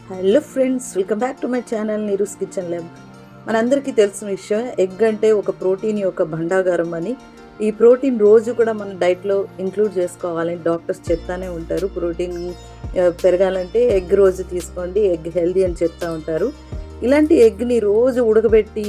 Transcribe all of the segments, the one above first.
Hello friends, welcome back to my channel Neeru's kitchen lab. మనందరికీ తెలిసిన విషయం, ఎగ్ అంటే ఒక ప్రోటీన్ యొక్క భండాగారం అని. ఈ ప్రోటీన్ రోజు కూడా మన డైట్లో ఇంక్లూడ్ చేసుకోవాలని డాక్టర్స్ చెప్తానే ఉంటారు. ప్రోటీన్ పెరగాలంటే ఎగ్ రోజు తీసుకోండి, ఎగ్ హెల్దీ అని చెప్తూ ఉంటారు. ఇలాంటి ఎగ్ని రోజు ఉడకబెట్టి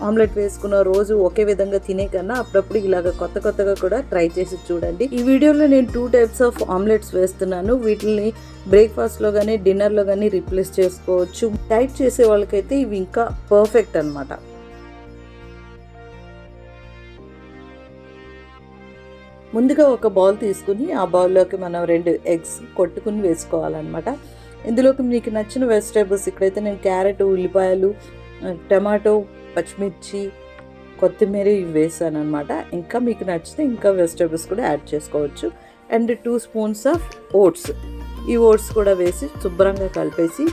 ఆమ్లెట్ వేసుకున్న రోజు ఒకే విధంగా తినే కన్నా అప్పుడప్పుడు ఇలాగ కొత్తగా కూడా ట్రై చేసి చూడండి. ఈ వీడియోలో నేను 2 టైప్స్ ఆఫ్ ఆమ్లెట్స్ వేస్తున్నాను. వీటిని బ్రేక్ఫాస్ట్లో కానీ డిన్నర్లో కానీ రీప్లేస్ చేసుకోవచ్చు. డైట్ చేసే వాళ్ళకైతే ఇవి ఇంకా పర్ఫెక్ట్ అనమాట. ముందుగా ఒక బౌల్ తీసుకుని ఆ బౌల్లోకి మనం 2 ఎగ్స్ కొట్టుకుని వేసుకోవాలన్నమాట. ఇందులోకి మీకు నచ్చిన వెజిటేబుల్స్, ఇక్కడైతే నేను క్యారెట్, ఉల్లిపాయలు, టమాటో, పచ్చిమిర్చి, కొత్తిమీర ఇవి వేసాను అనమాట. ఇంకా మీకు నచ్చితే ఇంకా వెజిటేబుల్స్ కూడా యాడ్ చేసుకోవచ్చు. అండ్ 2 స్పూన్స్ ఆఫ్ ఓట్స్, ఈ ఓట్స్ కూడా వేసి శుభ్రంగా కలిపేసి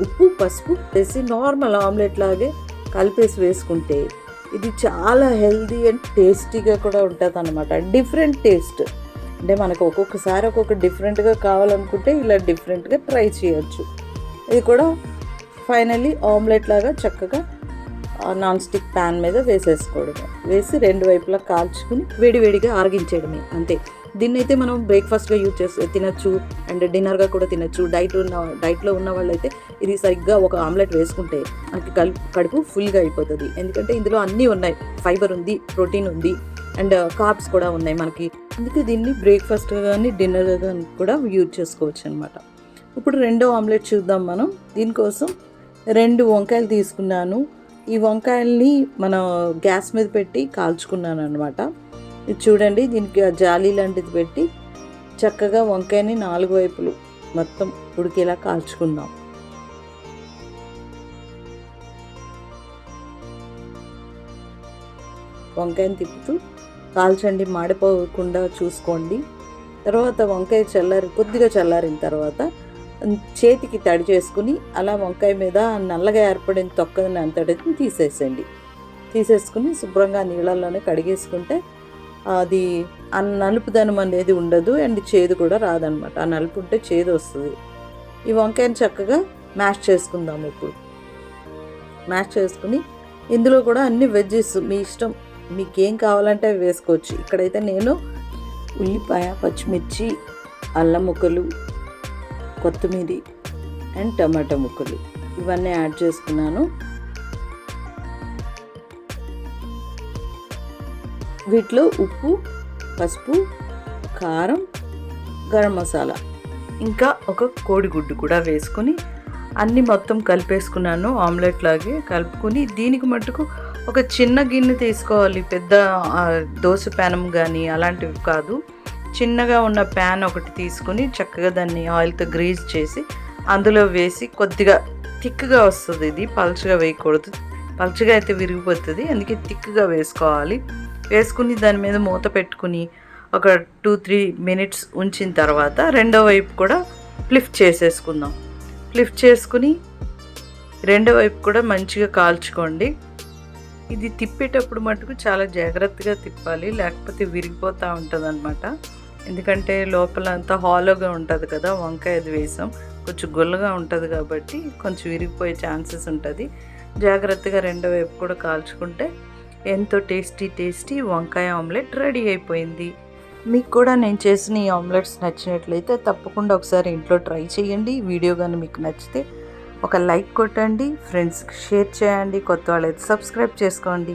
ఉప్పు, పసుపు వేసి నార్మల్ ఆమ్లెట్ లాగే కలిపేసి వేసుకుంటే ఇది చాలా హెల్దీ అండ్ టేస్టీగా కూడా ఉంటుంది అనమాట. డిఫరెంట్ టేస్ట్ అంటే మనకు ఒక్కొక్కసారి ఒక్కొక్క డిఫరెంట్గా కావాలనుకుంటే ఇలా డిఫరెంట్గా ట్రై చేయొచ్చు. ఇది కూడా ఫైనల్లీ ఆమ్లెట్ లాగా చక్కగా నాన్ స్టిక్ ప్యాన్ మీద వేసేసుకోవడమే. వేసి 2 వైపులా కాల్చుకుని వేడివేడిగా ఆరగించేయడమే, అంతే. దీన్ని అయితే మనం బ్రేక్ఫాస్ట్గా యూజ్ చేసి తినచ్చు అండ్ డిన్నర్గా కూడా తినచ్చు. డైట్లో ఉన్న వాళ్ళైతే ఇది సరిగ్గా ఒక ఆమ్లెట్ వేసుకుంటే మనకి కడుపు ఫుల్గా అయిపోతుంది. ఎందుకంటే ఇందులో అన్నీ ఉన్నాయి, ఫైబర్ ఉంది, ప్రోటీన్ ఉంది అండ్ కార్బ్స్ కూడా ఉన్నాయి మనకి. అందుకే దీన్ని బ్రేక్ఫాస్ట్ కానీ డిన్నర్ కానీ కూడా యూజ్ చేసుకోవచ్చు అనమాట. ఇప్పుడు 2వ ఆమ్లెట్ చూద్దాం మనం. దీనికోసం 2 వంకాయలు తీసుకున్నాను. ఈ వంకాయల్ని మనం గ్యాస్ మీద పెట్టి కాల్చుకున్నాను అనమాట. ఇది చూడండి, దీనికి జాలి లాంటిది పెట్టి చక్కగా వంకాయని 4 వైపులు మొత్తం ఉడికేలా కాల్చుకుందాం. వంకాయని తిప్పుతూ కాల్చండి, మాడిపోకుండా చూసుకోండి. తర్వాత వంకాయ కొద్దిగా చల్లారిన తర్వాత చేతికి తడి చేసుకుని అలా వంకాయ మీద నల్లగా ఏర్పడిన తొక్కని అంతటిని తీసేసుకుని శుభ్రంగా నీళ్ళల్లోనే కడిగేసుకుంటే అది ఆ నలుపుదనం అనేది ఉండదు అండ్ చేదు కూడా రాదనమాట. ఆ నలుపు ఉంటే చేదు వస్తుంది. ఈ వంకాయని చక్కగా మ్యాష్ చేసుకుందాం. ఇప్పుడు మ్యాష్ చేసుకుని ఇందులో కూడా అన్ని వెజ్జెస్ మీ ఇష్టం, మీకు ఏం కావాలంటే అవి వేసుకోవచ్చు. ఇక్కడైతే నేను ఉల్లిపాయ, పచ్చిమిర్చి, అల్లం ముక్కలు, కొత్తిమీర అండ్ టమాటో ముక్కలు ఇవన్నీ యాడ్ చేసుకున్నాను. వీటిలో ఉప్పు, పసుపు, కారం, గరం మసాలా, ఇంకా ఒక కోడిగుడ్డు కూడా వేసుకొని అన్నీ మొత్తం కలిపేసుకున్నాను. ఆమ్లెట్ లాగే కలుపుకొని దీనికి మట్టుకు ఒక చిన్న గిన్నె తీసుకోవాలి. పెద్ద దోశ ప్యానం కానీ అలాంటివి కాదు, చిన్నగా ఉన్న ప్యాన్ ఒకటి తీసుకొని చక్కగా దాన్ని ఆయిల్తో గ్రీజ్ చేసి అందులో వేసి కొద్దిగా థిక్గా వస్తుంది. ఇది పల్చగా వేయకూడదు, పల్చగా అయితే విరిగిపోతుంది. అందుకే థిక్గా వేసుకోవాలి. వేసుకుని దాని మీద మూత పెట్టుకుని ఒక 2-3 మినిట్స్ ఉంచిన తర్వాత 2వ వైపు కూడా ఫ్లిప్ చేసేసుకుందాం. ఫ్లిప్ చేసుకుని 2వ వైపు కూడా మంచిగా కాల్చుకోండి. ఇది తిప్పేటప్పుడు మటుకు చాలా జాగ్రత్తగా తిప్పాలి, లేకపోతే విరిగిపోతూ ఉంటుంది అనమాట. ఎందుకంటే లోపల అంతా హాలోగా ఉంటుంది కదా, వంకాయ అది వేసాం, కొంచెం గుల్లగా ఉంటుంది కాబట్టి కొంచెం విరిగిపోయే ఛాన్సెస్ ఉంటుంది. జాగ్రత్తగా 2వ వైపు కూడా కాల్చుకుంటే ఎంతో టేస్టీ వంకాయ ఆమ్లెట్ రెడీ అయిపోయింది. మీకు కూడా నేను చేసిన ఈ ఆమ్లెట్స్ నచ్చినట్లయితే తప్పకుండా ఒకసారి ఇంట్లో ట్రై చేయండి. వీడియో కానీ మీకు నచ్చితే ఒక లైక్ కొట్టండి, ఫ్రెండ్స్కి షేర్ చేయండి, కొత్త వాళ్ళైతే సబ్స్క్రైబ్ చేసుకోండి.